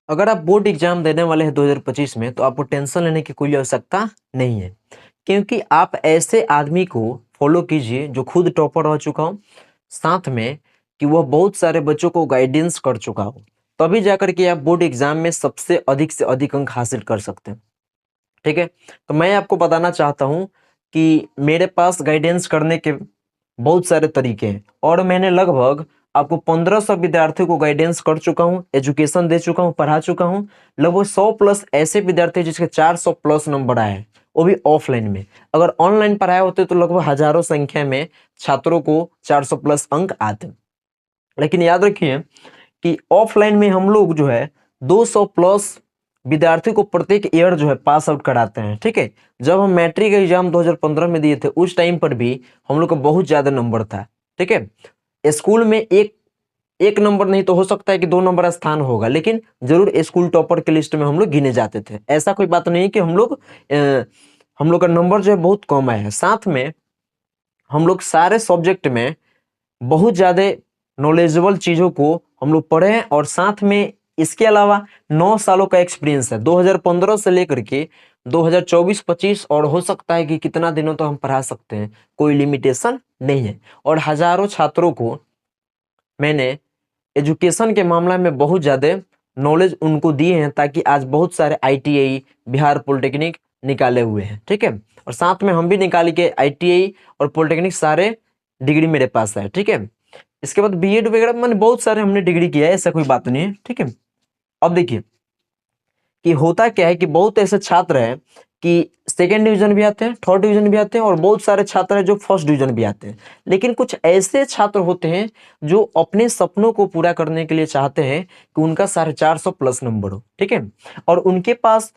अगर आप board exam देने वाले हैं 2025 में तो आपको टेंशन लेने की कोई आवश्यकता नहीं है, क्योंकि आप ऐसे आदमी को फॉलो कीजिए जो खुद टॉपर रह चुका हो, साथ में कि वह बहुत सारे बच्चों को गाइडेंस कर चुका हो, तभी जाकर के आप बोर्ड एग्जाम में सबसे अधिक से अधिक अंक हासिल कर सकते हैं। ठीक है, तो मैं आपको बताना चाहता हूँ कि मेरे पास गाइडेंस करने के बहुत सारे तरीके हैं और मैंने लगभग आपको 1500 विद्यार्थियों को गाइडेंस कर चुका हूँ, एजुकेशन दे चुका हूँ, पढ़ा चुका हूँ। लगभग 100 प्लस ऐसे विद्यार्थी जिसके 400 प्लस नंबर आए हैं, वो भी ऑफलाइन में। अगर ऑनलाइन पढ़ाए होते तो लगभग हजारों संख्या में छात्रों को 400 प्लस अंक आते। लेकिन याद रखिए कि ऑफलाइन में हम लोग जो है 200 प्लस विद्यार्थी को प्रत्येक ईयर जो है पास आउट कराते हैं। ठीक है, जब हम मैट्रिक एग्जाम 2015 में दिए थे उस टाइम पर भी हम लोग का बहुत ज्यादा नंबर था। ठीक है, स्कूल में एक एक नंबर नहीं तो हो सकता है कि 2 नंबर स्थान होगा, लेकिन जरूर स्कूल टॉपर के लिस्ट में हम लोग गिने जाते थे। ऐसा कोई बात नहीं कि हम लोग का नंबर जो है बहुत कम आया है। साथ में हम लोग सारे सब्जेक्ट में बहुत ज्यादा नॉलेजेबल चीजों को हम लोग पढ़े हैं और साथ में इसके अलावा 9 सालों का एक्सपीरियंस है, 2015 से लेकर के 2024-25, और हो सकता है कि कितना दिनों तो हम पढ़ा सकते हैं, कोई लिमिटेशन नहीं है। और हजारों छात्रों को मैंने एजुकेशन के मामला में बहुत ज़्यादा नॉलेज उनको दिए हैं, ताकि आज बहुत सारे आईटीआई, बिहार पॉलिटेक्निक निकाले हुए हैं। ठीक है, और साथ में हम भी निकाल के आईटीआई और पॉलिटेक्निक सारे डिग्री मेरे पास है। ठीक है, इसके बाद बीएड वगैरह मैंने बहुत सारे हमने डिग्री किया है, ऐसा कोई बात नहीं है। ठीक है, अब देखिए कि होता क्या है कि बहुत ऐसे छात्र हैं कि सेकेंड डिवीजन भी आते हैं, थर्ड डिवीजन भी आते हैं, और बहुत सारे छात्र हैं जो फर्स्ट डिवीजन भी आते हैं। लेकिन कुछ ऐसे छात्र होते हैं जो अपने सपनों को पूरा करने के लिए चाहते हैं कि उनका 450 प्लस नंबर हो। ठीक है, और उनके पास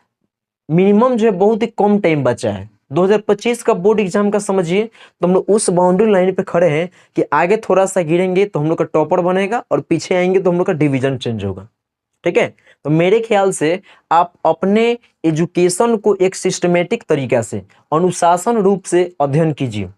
मिनिमम जो है बहुत ही कम टाइम बचा है। 2025 का बोर्ड एग्जाम का समझिए तो हम लोग उस बाउंड्री लाइन पे खड़े हैं कि आगे थोड़ा सा गिरेंगे तो हम लोग का टॉपर बनेगा और पीछे आएंगे तो हम लोग का डिवीजन चेंज होगा। ठीक है, तो मेरे ख्याल से आप अपने एजुकेशन को एक सिस्टमेटिक तरीका से, अनुशासन रूप से अध्ययन कीजिए,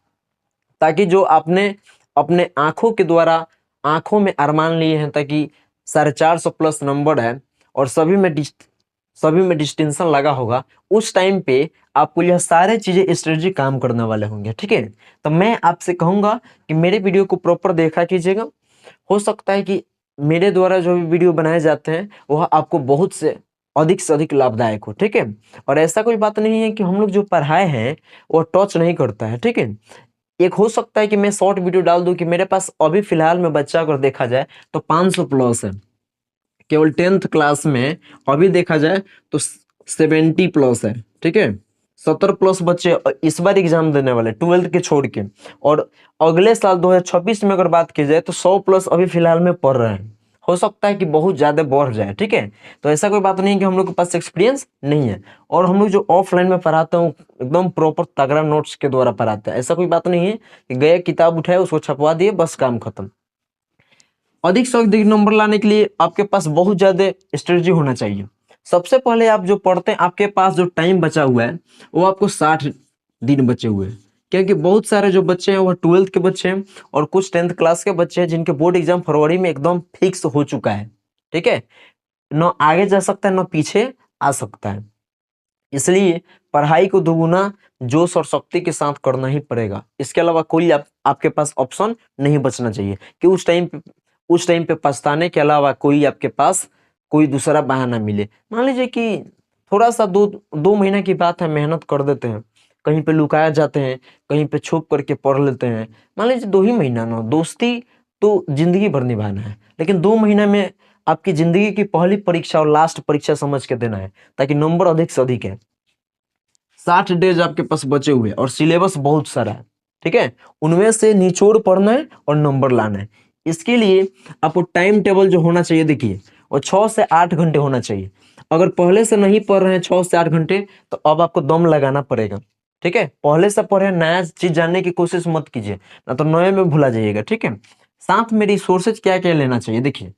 ताकि जो आपने अपने आंखों के द्वारा आंखों में अरमान लिए हैं, ताकि 450 प्लस नंबर है और सभी में डिस्टिंक्शन लगा होगा, उस टाइम पे आपको यह सारे चीजें स्ट्रेटजी काम करने वाले होंगे। ठीक है, तो मैं आपसे कहूंगा कि मेरे वीडियो को प्रॉपर देखा कीजिएगा। हो सकता है कि मेरे द्वारा जो भी वीडियो बनाए जाते हैं वह आपको बहुत से अधिक लाभदायक हो। ठीक है, और ऐसा कोई बात नहीं है कि हम लोग जो पढ़ाए हैं वो टच नहीं करता है। ठीक है, एक हो सकता है कि मैं शॉर्ट वीडियो डाल दूं कि मेरे पास अभी फिलहाल में बच्चा अगर देखा जाए तो 500 प्लस है, केवल 10th क्लास में। अभी देखा जाए तो 70 प्लस है। ठीक है, 70 प्लस बच्चे इस बार एग्जाम देने वाले 12th के छोड़ के, और अगले साल 2026 में अगर बात की जाए तो 100 प्लस अभी फिलहाल में पढ़ रहे हैं। हो सकता है कि बहुत ज्यादा बढ़ जाए। ठीक है, तो ऐसा कोई बात नहीं कि हम लोग के पास एक्सपीरियंस नहीं है, और हम लोग जो ऑफलाइन में पढ़ाते हैं एकदम प्रॉपर तगड़ा नोट्स के द्वारा पढ़ाते हैं। ऐसा कोई बात नहीं है कि गए किताब उठाए उसको छपवा दिए बस काम खत्म। अधिक से अधिक नंबर लाने के लिए आपके पास बहुत ज्यादा स्ट्रेटजी होना चाहिए। सबसे पहले आप जो पढ़ते हैं, आपके पास जो टाइम बचा हुआ है वो आपको 60 दिन बचे हुए हैं, क्योंकि बहुत सारे जो बच्चे हैं वो 12th के बच्चे हैं और कुछ 10th क्लास के बच्चे हैं जिनके बोर्ड एग्जाम फरवरी में एकदम फिक्स हो चुका है। ठीक है, न आगे जा सकता है न पीछे आ सकता है, इसलिए पढ़ाई को दोगुना जोश और शक्ति के साथ करना ही पड़ेगा। इसके अलावा कोई आपके पास ऑप्शन नहीं बचना चाहिए कि उस टाइम पे पछताने के अलावा कोई आपके पास कोई दूसरा बहाना मिले। मान लीजिए कि थोड़ा सा 2 महीना की बात है, मेहनत कर देते हैं, कहीं पे लुकाया जाते हैं, कहीं पे छुप करके पढ़ लेते हैं। मान लीजिए 2 ही महीना ना, दोस्ती तो जिंदगी भर निभाना है, लेकिन 2 महीना में आपकी जिंदगी की पहली परीक्षा और लास्ट परीक्षा समझ के देना है, ताकि नंबर अधिक से अधिक है। 60 डेज आपके पास बचे हुए और सिलेबस बहुत सारा है। ठीक है, उनमें से निचोड़ पढ़ना है और नंबर लाना है। इसके लिए आपको टाइम टेबल जो होना चाहिए देखिए, और 6 से 8 घंटे होना चाहिए। अगर पहले से नहीं पढ़ रहे हैं 6 से 8 घंटे, तो अब आपको दम लगाना पड़ेगा। ठीक है, पहले से पढ़े, नया चीज जानने की कोशिश मत कीजिए, ना तो नए में भुला जाइएगा। ठीक है, साथ में रिसोर्सेज क्या क्या लेना चाहिए देखिए।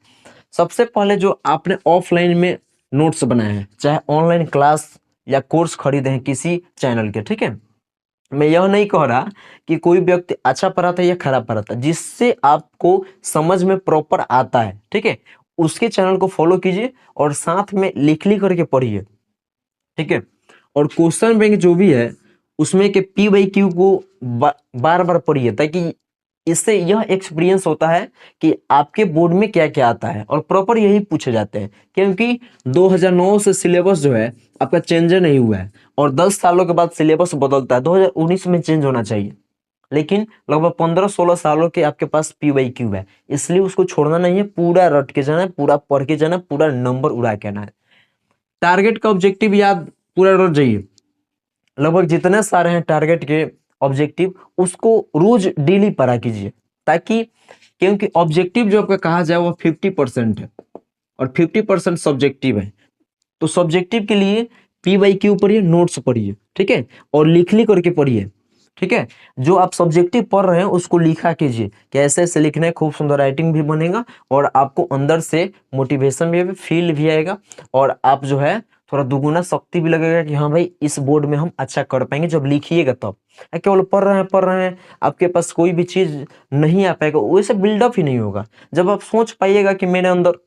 सबसे पहले जो आपने ऑफलाइन में नोट्स बनाए हैं, चाहे ऑनलाइन क्लास या कोर्स खरीदे हैं किसी चैनल के। ठीक है, मैं यह नहीं कह रहा कि कोई व्यक्ति अच्छा पढ़ाता है या खराब पढ़ाता है, जिससे आपको समझ में प्रॉपर आता है। ठीक है, उसके चैनल को फॉलो कीजिए और साथ में लिख करके पढ़िए, ठीक है। और क्वेश्चन बैंक जो भी है उसमें के पी बाई क्यू को बार बार पढ़िए, ताकि इससे यह एक्सपीरियंस होता है कि आपके बोर्ड में क्या क्या आता है और प्रॉपर यही पूछे जाते हैं, क्योंकि 2009 से सिलेबस जो है आपका चेंज नहीं हुआ है और 10 सालों के बाद सिलेबस बदलता है। 2019 में चेंज होना चाहिए, लेकिन लगभग 15-16 सालों के आपके पास पी वाई क्यू है, इसलिए उसको छोड़ना नहीं है, पूरा रट के जाना है, पूरा पढ़ के जाना है, पूरा नंबर उड़ा के आना है। टारगेट का ऑब्जेक्टिव याद पूरा रट जाइए, लगभग जितने सारे हैं टारगेट के ऑब्जेक्टिव उसको रोज डेली पढ़ा कीजिए, ताकि क्योंकि ऑब्जेक्टिव जो आपका कहा जाए वो 50% है और 50% सब्जेक्टिव है। तो सब्जेक्टिव के लिए पी वाई क्यू पढ़िए, नोट्स पढ़िए, ठीक है, और लिख करके पढ़िए, ठीक है। जो आप सब्जेक्टिव पढ़ रहे हैं उसको लिखा कीजिए कि ऐसे ऐसे लिखना है, खूब सुंदर राइटिंग भी बनेगा और आपको अंदर से मोटिवेशन भी फील भी आएगा और आप जो है थोड़ा दुगुना शक्ति भी लगेगा कि हाँ भाई इस बोर्ड में हम अच्छा कर पाएंगे जब लिखिएगा तब। केवल पढ़ रहे हैं आपके पास कोई भी चीज नहीं आ पाएगा, वैसे बिल्डअप ही नहीं होगा। जब आप सोच पाइएगा कि मेरे अंदर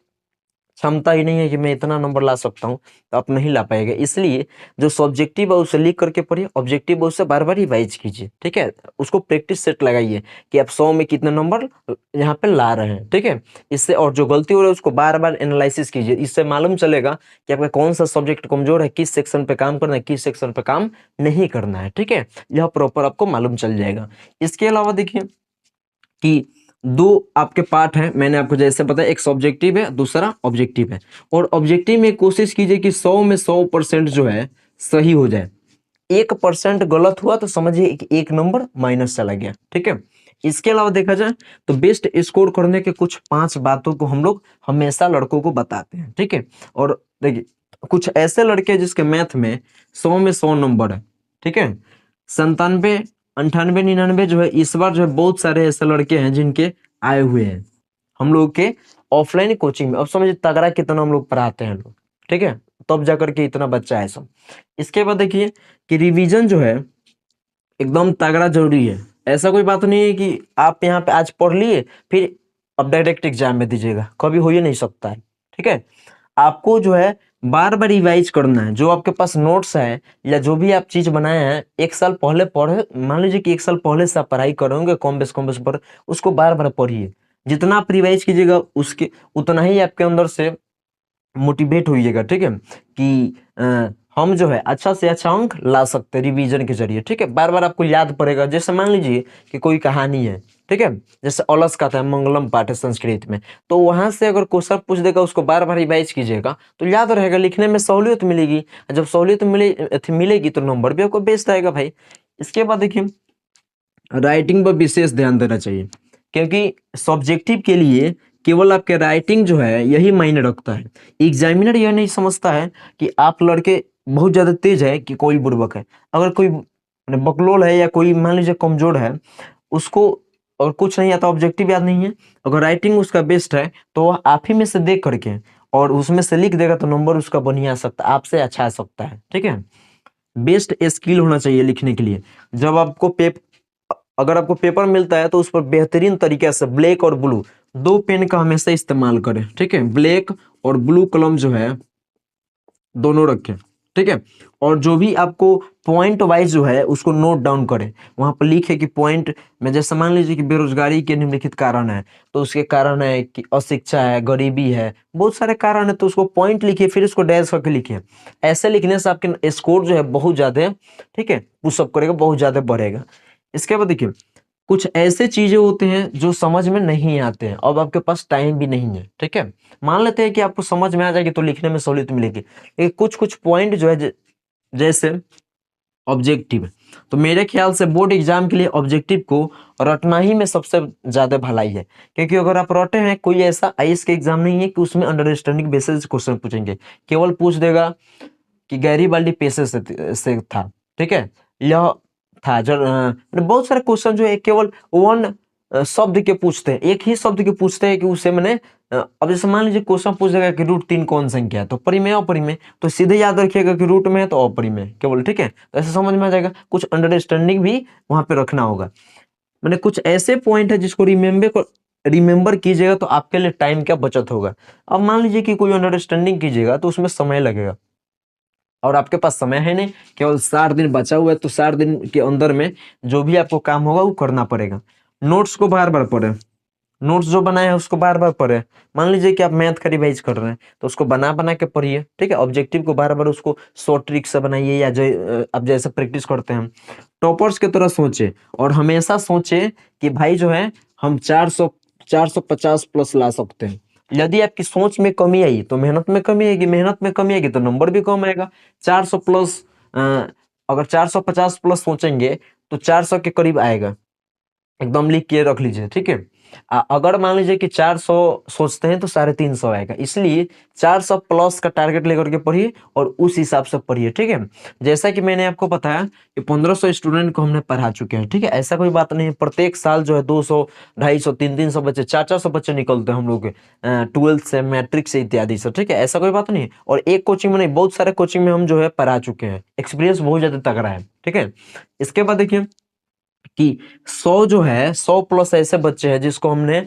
क्षमता ही नहीं है कि मैं इतना नंबर ला सकता हूँ, तो आप नहीं ला पाएंगे। इसलिए जो सब्जेक्टिव है उसे लिख करके पढ़िए, ऑब्जेक्टिव है उसे बार बार रिवाइज कीजिए, ठीक है। उसको प्रैक्टिस सेट लगाइए कि आप 100 में कितने नंबर यहाँ पे ला रहे हैं, ठीक है। इससे और जो गलती हो रही है उसको बार बार एनालिसिस कीजिए, इससे मालूम चलेगा कि आपका कौन सा सब्जेक्ट कमजोर है, किस सेक्शन पे काम करना है, किस सेक्शन पे काम नहीं करना है, ठीक है। यह प्रॉपर आपको मालूम चल जाएगा। इसके अलावा देखिए कि दो आपके पार्ट हैं, मैंने आपको जैसे बताया, एक सब्जेक्टिव है दूसरा ऑब्जेक्टिव है। और ऑब्जेक्टिव में कोशिश कीजिए कि 100 में 100% जो है सही हो जाए। 1% गलत हुआ तो समझिए कि 1 नंबर माइनस चला गया, ठीक है। इसके अलावा देखा जाए तो बेस्ट स्कोर करने के कुछ 5 बातों को हम लोग हमेशा लड़कों को बताते हैं, ठीक है। और देखिए कुछ ऐसे लड़के हैं जिसके मैथ में 100 में 100 नंबर है, ठीक है। 97, 98, 99 जो है इस बार जो है बहुत सारे ऐसे लड़के हैं जिनके आए हुए हैं हम लोग के ऑफलाइन कोचिंग में। अब समझिए तगड़ा कितना हम लोग पढ़ाते हैं लोग, ठीक है, तब जाकर के इतना बच्चा है सब। इसके बाद देखिए कि रिवीजन जो है एकदम तगड़ा जरूरी है। ऐसा कोई बात नहीं है कि आप यहाँ पे आज पढ़ लिए फिर अब डायरेक्ट एग्जाम में दीजिएगा, कभी हो ही नहीं सकता है, ठीक है। आपको जो है बार बार रिवाइज करना है। जो आपके पास नोट्स है या जो भी आप चीज बनाए हैं 1 साल पहले पढ़े, मान लीजिए कि 1 साल पहले से आप पढ़ाई करोगे कम बेस पर, उसको बार बार पढ़िए। जितना आप रिवाइज कीजिएगा उसके उतना ही आपके अंदर से मोटिवेट होइएगा, ठीक है, कि हम जो है अच्छा से अच्छा अंक ला सकते हैं रिवीजन के जरिए, ठीक है। बार बार आपको याद पड़ेगा। जैसे मान लीजिए कि कोई कहानी है, ठीक है, जैसे अलस का था मंगलम पाठ है संस्कृत में, तो वहां से अगर क्वेश्चन पूछ देगा उसको बार बार रिवाइज कीजिएगा तो याद रहेगा, लिखने में सहूलियत मिलेगी। जब सहूलियत मिलेगी तो नंबर भी आपको बेस्ट आएगा भाई। इसके बाद देखिए राइटिंग पर विशेष ध्यान देना चाहिए, क्योंकि सब्जेक्टिव के लिए केवल आपके राइटिंग जो है यही मायने रखता है। एग्जामिनर यह नहीं समझता है कि आप लड़के बहुत ज्यादा तेज है कि कोई बुड़बक है। अगर कोई बकलोल है या कोई मान लीजिए कमजोर है, उसको और कुछ नहीं आता, ऑब्जेक्टिव याद नहीं है, अगर राइटिंग उसका बेस्ट है तो वह आप ही में से देख करके और उसमें से लिख देगा तो नंबर उसका बढ़िया आ सकता है, आपसे अच्छा आ सकता है, ठीक है। बेस्ट स्किल होना चाहिए लिखने के लिए। जब आपको अगर आपको पेपर मिलता है तो उस पर बेहतरीन तरीके से ब्लैक और ब्लू 2 पेन का हमेशा इस्तेमाल करें, ठीक है। ब्लैक और ब्लू कलम जो है दोनों रखें, ठीक है। और जो भी आपको पॉइंट वाइज जो है उसको नोट डाउन करें। वहां पर लिखे कि पॉइंट में जैसे मान लीजिए कि बेरोजगारी के निम्नलिखित कारण है, तो उसके कारण है कि अशिक्षा है, गरीबी है, बहुत सारे कारण है, तो उसको पॉइंट लिखिए फिर उसको डैश करके लिखिए। ऐसे लिखने से आपके स्कोर जो है बहुत ज्यादा, ठीक है, पुशअप करेगा, बहुत ज्यादा बढ़ेगा। इसके बाद देखिए कुछ ऐसे चीजें होते हैं जो समझ में नहीं आते हैं, अब आपके पास टाइम भी नहीं है, ठीक है। मान लेते हैं कि आपको समझ में आ जाएगी तो लिखने में सहूलियत मिलेगी, लेकिन कुछ कुछ पॉइंट जो है जैसे ऑब्जेक्टिव, तो मेरे ख्याल से बोर्ड एग्जाम के लिए ऑब्जेक्टिव को रटना ही में सबसे ज्यादा भलाई है। क्योंकि अगर आप रटे हैं, कोई ऐसा आईएएस का एग्जाम नहीं है कि उसमें अंडरस्टैंडिंग बेसिस क्वेश्चन पूछेंगे। केवल पूछ देगा कि गैरीबाल्डी पेशे से था, ठीक है, यह था जो बहुत सारे क्वेश्चन जो है केवल वन शब्द के पूछते हैं, एक ही शब्द के पूछते हैं कि उसे मैंने अब जैसे मान लीजिए क्वेश्चन पूछ देगा कि रूट 3 कौन संख्या है, तो परिमेय अपरिमेय, तो सीधे याद रखिएगा कि रूट में है तो अपरिमेय केवल, ठीक है। तो ऐसे समझ में आ जाएगा। कुछ अंडरस्टैंडिंग भी वहां पे रखना होगा। मैंने कुछ ऐसे पॉइंट है जिसको रिमेंबर कीजिएगा तो आपके लिए टाइम क्या बचत होगा। अब मान लीजिए कि कोई अंडरस्टैंडिंग कीजिएगा तो उसमें समय लगेगा और आपके पास समय है नहीं, केवल 60 दिन बचा हुआ है, तो 60 दिन के अंदर में जो भी आपको काम होगा वो करना पड़ेगा। नोट्स को बार बार पढ़ें, नोट्स जो बनाए हैं उसको बार बार पढ़ें। मान लीजिए कि आप मैथ का रिवाइज कर रहे हैं तो उसको बना बना के पढ़िए, ठीक है। ऑब्जेक्टिव को बार बार उसको शॉर्ट ट्रिक से बनाइए, या आप जैसे प्रैक्टिस करते हैं टॉपर्स की तरह सोचे, और हमेशा सोचे कि भाई जो है हम 450 प्लस ला सकते हैं। यदि आपकी सोच में कमी आई तो मेहनत में कमी आएगी, मेहनत में कमी आएगी तो नंबर भी कम आएगा। 400 प्लस, अगर 450 प्लस सोचेंगे तो 400 के करीब आएगा, एकदम लिख के रख लीजिए, ठीक है। अगर मान लीजिए कि 400 सोचते हैं तो 350 आएगा, इसलिए 400 प्लस का टारगेट लेकर के पढ़िए और उस हिसाब से पढ़िए, ठीक है। जैसा कि मैंने आपको बताया कि 1500 स्टूडेंट को हमने पढ़ा चुके हैं, ठीक है। ऐसा कोई बात नहीं है, प्रत्येक साल जो है 200, 250, 300 बच्चे, 400 बच्चे निकलते हैं हम लोग के 12th से, मैट्रिक से इत्यादि से, ठीक है। ऐसा कोई बात नहीं है। और एक कोचिंग में नहीं, बहुत सारे कोचिंग में हम जो है पढ़ा चुके हैं, एक्सपीरियंस बहुत ज्यादा तगड़ा है, ठीक है। इसके बाद देखिए कि 100 जो है, 100 प्लस ऐसे बच्चे हैं जिसको हमने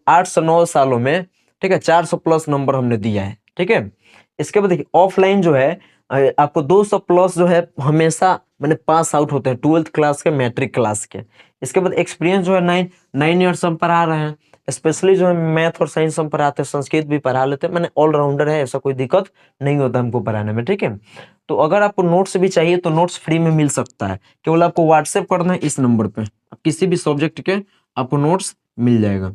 8 से 9 सालों में, ठीक है, 400 प्लस नंबर हमने दिया है, ठीक है। इसके बाद देखिए ऑफलाइन जो है आपको 200 प्लस जो है हमेशा मैंने पास आउट होते हैं 12th क्लास के, मैट्रिक क्लास के। इसके बाद एक्सपीरियंस जो है 9 ईयर्स हम पढ़ा रहे हैं, स्पेशली जो है मैथ और साइंस हम पढ़ाते हैं, संस्कृत भी पढ़ा लेते हैं, मैंने ऑलराउंडर है, ऐसा कोई दिक्कत नहीं होता हमको पढ़ाने में, ठीक है। तो अगर आपको नोट्स भी चाहिए तो नोट्स फ्री में मिल सकता है, केवल आपको व्हाट्सएप करना है इस नंबर पे, किसी भी सब्जेक्ट के आपको नोट्स मिल जाएगा,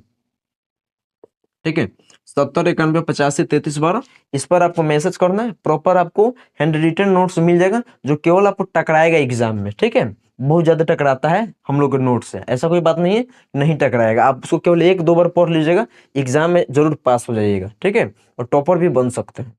ठीक है। 70 91 85 33 12, इस पर आपको मैसेज करना है, प्रॉपर आपको हैंड रिटन नोट्स मिल जाएगा, जो केवल आपको टकराएगा एग्जाम में, ठीक है। बहुत ज्यादा टकराता है हम लोग के नोट से, ऐसा कोई बात नहीं है, नहीं टकराएगा। आप उसको केवल 1 2 बार पढ़ लीजिएगा, एग्जाम में जरूर पास हो जाइएगा, ठीक है, और टॉपर भी बन सकते हैं।